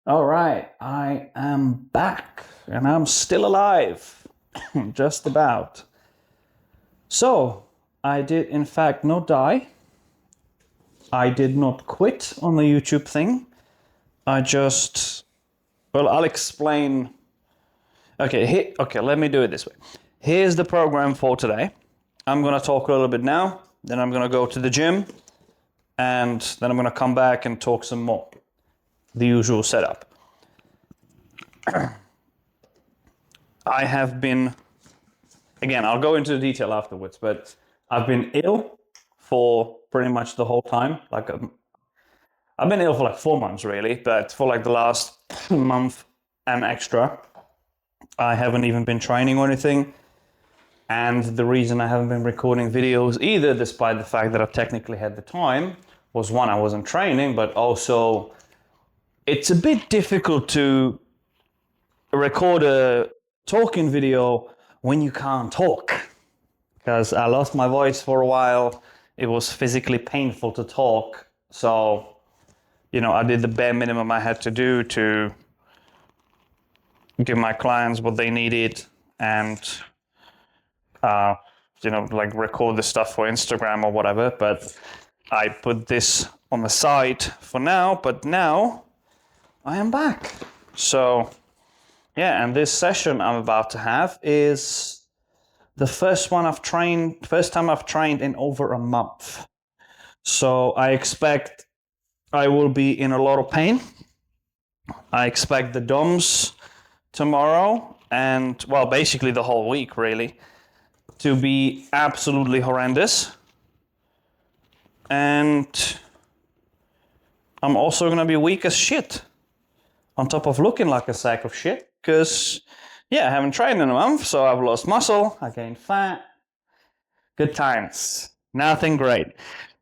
All right, I am back and I'm still alive, just about. So, I did in fact not die. I did not quit on the YouTube thing. I'll explain. Okay, let me do it this way. Here's the program for today. I'm gonna talk a little bit now, then I'm gonna go to the gym, and then I'm gonna come back and talk some more. The usual setup. I have been, again, I'll go into the detail afterwards, but I've been ill for pretty much the whole time. I've been ill for like 4 months really, but for like the last month and extra, I haven't even been training or anything. And the reason I haven't been recording videos either, despite the fact that I technically had the time, was one, I wasn't training, but also it's a bit difficult to record a talking video when you can't talk. Because I lost my voice for a while. It was physically painful to talk. So, I did the bare minimum I had to do to give my clients what they needed and, record the stuff for Instagram or whatever. But I put this on the side for now. But now I am back. So, yeah, and this session I'm about to have is the first time I've trained in over a month. So I expect I will be in a lot of pain. I expect the DOMs tomorrow and, well, basically the whole week really, to be absolutely horrendous. And I'm also gonna be weak as shit, on top of looking like a sack of shit, because I haven't trained in a month, so I've lost muscle, I gained fat. Good times. Nothing great.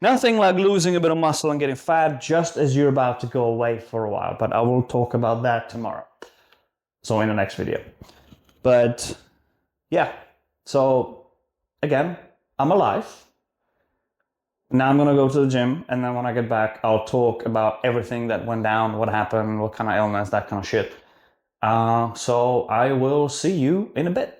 Nothing like losing a bit of muscle and getting fat just as you're about to go away for a while, but I will talk about that tomorrow. So in the next video. But so again, I'm alive. Now I'm gonna go to the gym, and then when I get back, I'll talk about everything that went down, what happened, what kind of illness, that kind of shit. So I will see you in a bit.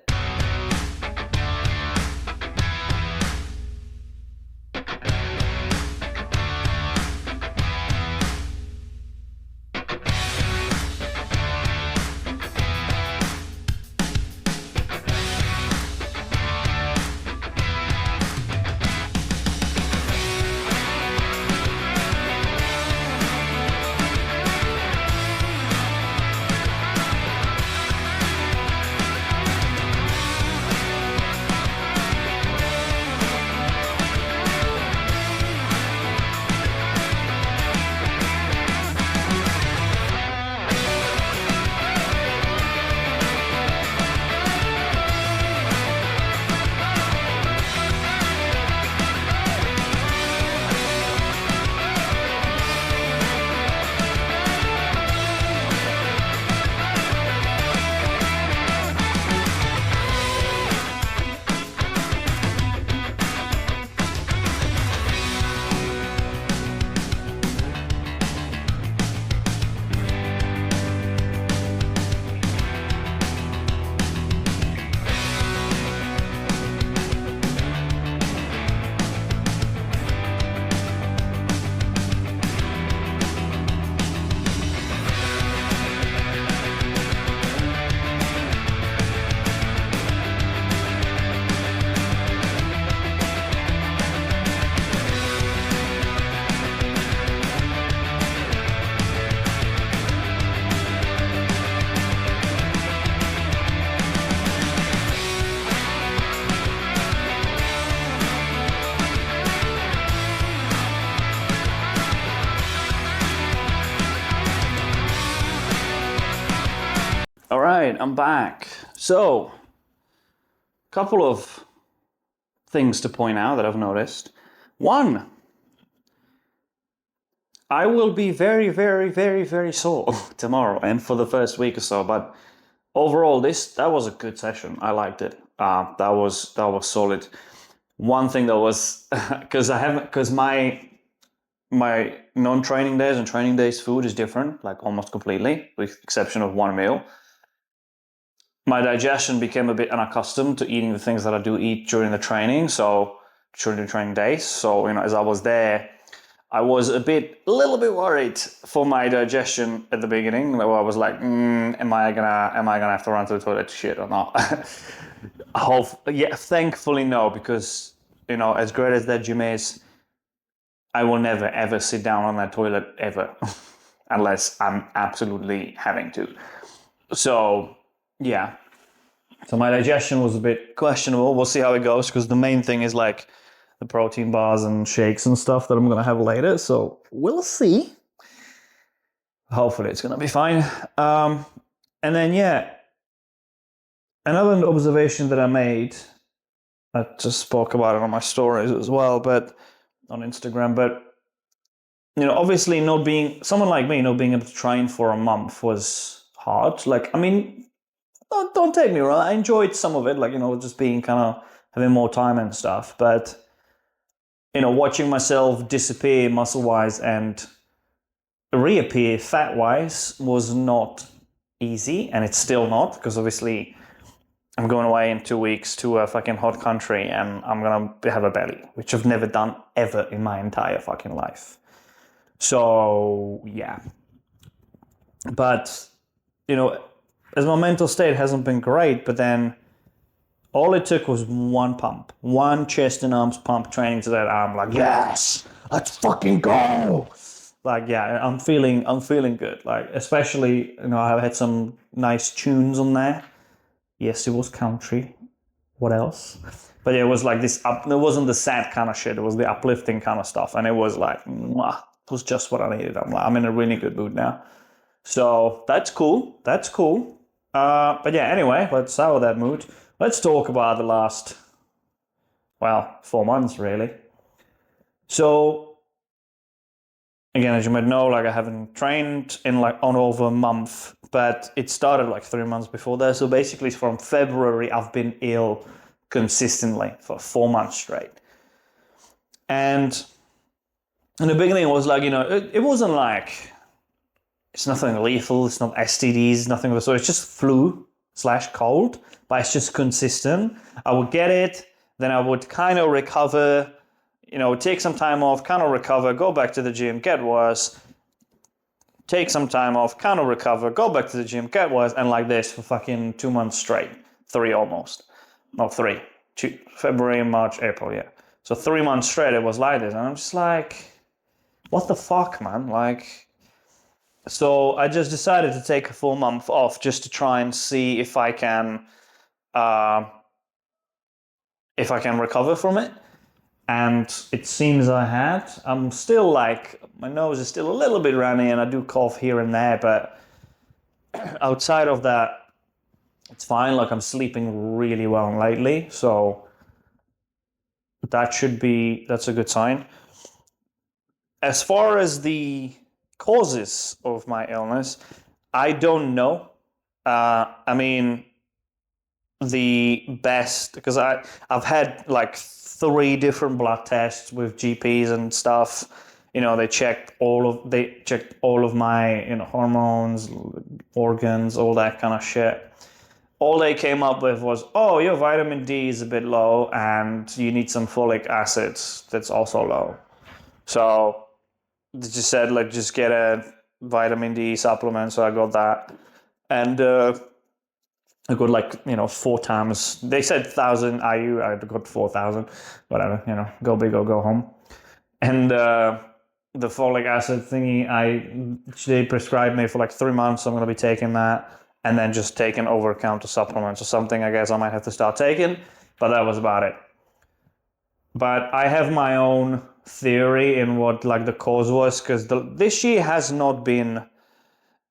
All right, I'm back. So, a couple of things to point out that I've noticed. One, I will be very, very, very, very sore tomorrow and for the first week or so. But overall, that was a good session. I liked it. That was solid. One thing that was because my my non-training days and training days food is different, like almost completely, with the exception of one meal. My digestion became a bit unaccustomed to eating the things that I do eat during the training, so during the training days. So, as I was there, I was a little bit worried for my digestion at the beginning. I was like, am I gonna have to run to the toilet to shit or not? Thankfully no, because as great as that gym is, I will never ever sit down on that toilet ever, unless I'm absolutely having to. So yeah. So my digestion was a bit questionable. We'll see how it goes, because the main thing is like the protein bars and shakes and stuff that I'm going to have later. So we'll see. Hopefully it's going to be fine. And then, another observation that I made, I just spoke about it on my stories as well, but on Instagram, but obviously not being someone like me, not being able to train for a month was hard. Like, I mean, don't take me wrong, I enjoyed some of it, like, just being kind of having more time and stuff, but watching myself disappear muscle-wise and reappear fat-wise was not easy, and it's still not, because obviously I'm going away in 2 weeks to a fucking hot country and I'm gonna have a belly, which I've never done ever in my entire fucking life. So yeah, but as my mental state hasn't been great, but then all it took was one chest and arms pump training to that arm. Like, yes, let's fucking go. Like, yeah, I'm feeling good. Like, especially, I've had some nice tunes on there. Yes, it was country. What else? But it was like this it wasn't the sad kind of shit. It was the uplifting kind of stuff. And it was like, mwah, it was just what I needed. I'm in a really good mood now. So that's cool. But yeah, anyway, let's sour that mood. Let's talk about the last, 4 months really. So again, as you might know, like I haven't trained in on over a month, but it started like 3 months before that. So basically from February, I've been ill consistently for 4 months straight. And in the beginning, it was like, it wasn't like, it's nothing lethal, it's not STDs, nothing of the sort. It's just flu/cold, but it's just consistent. I would get it, then I would kind of recover, take some time off, kind of recover, go back to the gym, get worse, take some time off, kind of recover, go back to the gym, get worse, and like this for fucking 2 months straight. 3 almost. Not 3. 2, February, March, April, yeah. So 3 months straight it was like this, and I'm just like, what the fuck, man? Like, so I just decided to take a full month off just to try and see if I can recover from it. And it seems I had. I'm still like, my nose is still a little bit runny and I do cough here and there, but outside of that, it's fine. Like, I'm sleeping really well lately, so that's a good sign. As far as the causes of my illness, I don't know. I mean, the best, because I've had like 3 different blood tests with GPs and stuff. They checked all of my hormones, organs, all that kind of shit. All they came up with was, oh, your vitamin D is a bit low and you need some folic acid that's also low. So they just said, like, just get a vitamin D supplement. So I got that. And I got 4 times. They said 1,000 IU. I got 4,000. Whatever, go big or go home. And the folic acid thingy, they prescribed me for like 3 months. So I'm going to be taking that. And then just taking over-the-counter supplements or something, I guess I might have to start taking. But that was about it. But I have my own theory in what like the cause was, because this year has not been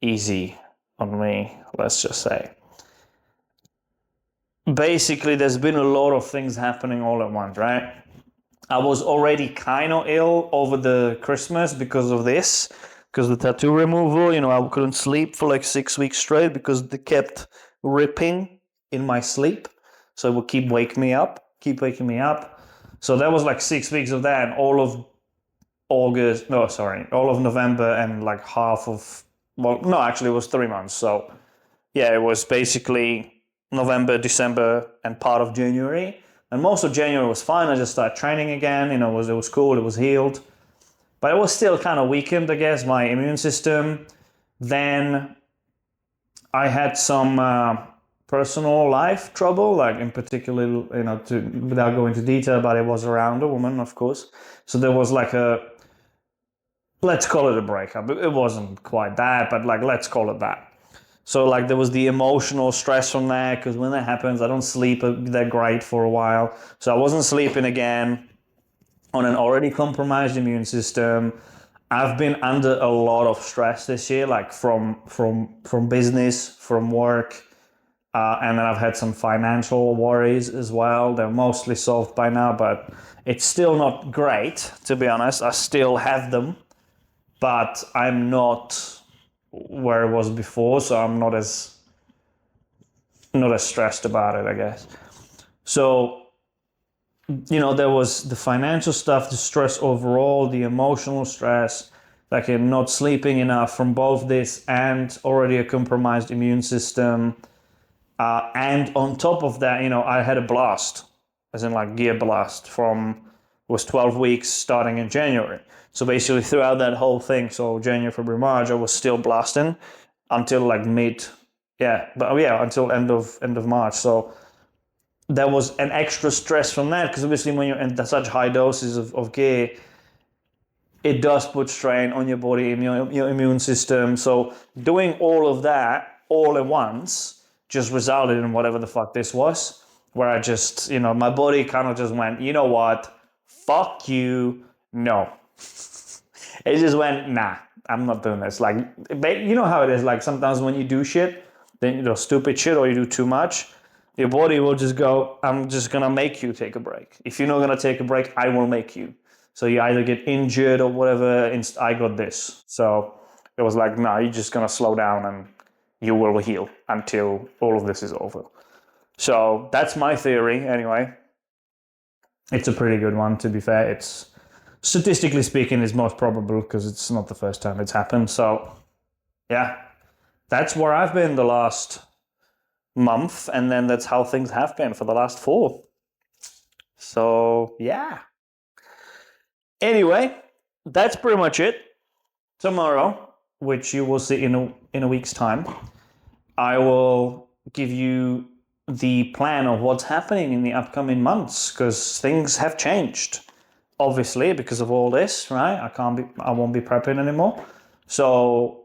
easy on me, let's just say. Basically, there's been a lot of things happening all at once, right? I was already kind of ill over the Christmas because of this. Because the tattoo removal, I couldn't sleep for like 6 weeks straight because they kept ripping in my sleep. So it would keep waking me up. So that was like 6 weeks of that. And all of August, no, sorry, all of November and like half of, well, no, actually it was 3 months. So yeah, it was basically November, December, and part of January. And most of January was fine. I just started training again. It was cool. It was healed, but it was still kind of weakened, I guess, my immune system. Then I had some personal life trouble, like in particular, without going into detail, but it was around a woman, of course. So there was like let's call it a breakup. It wasn't quite that, but like, let's call it that. So like there was the emotional stress from that, because when that happens, I don't sleep that great for a while. So I wasn't sleeping again on an already compromised immune system. I've been under a lot of stress this year, like from business, from work, and then I've had some financial worries as well. They're mostly solved by now, but it's still not great, to be honest. I still have them, but I'm not where it was before, so I'm not as stressed about it, I guess. So, there was the financial stuff, the stress overall, the emotional stress, like not sleeping enough from both this and already a compromised immune system. And on top of that, I had a blast, as in like gear blast was 12 weeks starting in January. So basically throughout that whole thing, so January, February, March, I was still blasting until like until end of March. So there was an extra stress from that, because obviously when you're in such high doses of gear, it does put strain on your body and your immune system. So doing all of that all at once just resulted in whatever the fuck this was, where I just, my body kind of just went, you know what, fuck you, no. It just went, nah, I'm not doing this. Like, you know how it is, like sometimes when you do shit, then stupid shit, or you do too much, your body will just go, I'm just gonna make you take a break. If you're not gonna take a break, I will make you. So you either get injured or whatever. I got this. So it was like, no, you're just gonna slow down and you will heal until all of this is over. So that's my theory anyway. It's a pretty good one, to be fair. It's, statistically speaking, is most probable, because it's not the first time it's happened. So yeah, that's where I've been the last month, and then that's how things have been for the last 4. So yeah. Anyway, that's pretty much it. Tomorrow, which you will see in a week's time, I will give you the plan of what's happening in the upcoming months, because things have changed, obviously, because of all this, right? I won't be prepping anymore. So,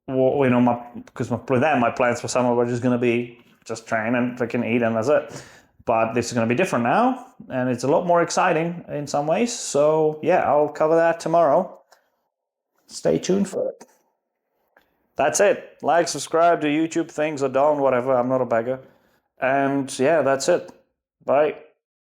because my plans for summer were just going to be just train and freaking eat, and that's it. But this is going to be different now, and it's a lot more exciting in some ways. So yeah, I'll cover that tomorrow. Stay tuned for it. That's it. Like, subscribe to YouTube things, or don't, whatever. I'm not a beggar. And yeah, that's it. Bye.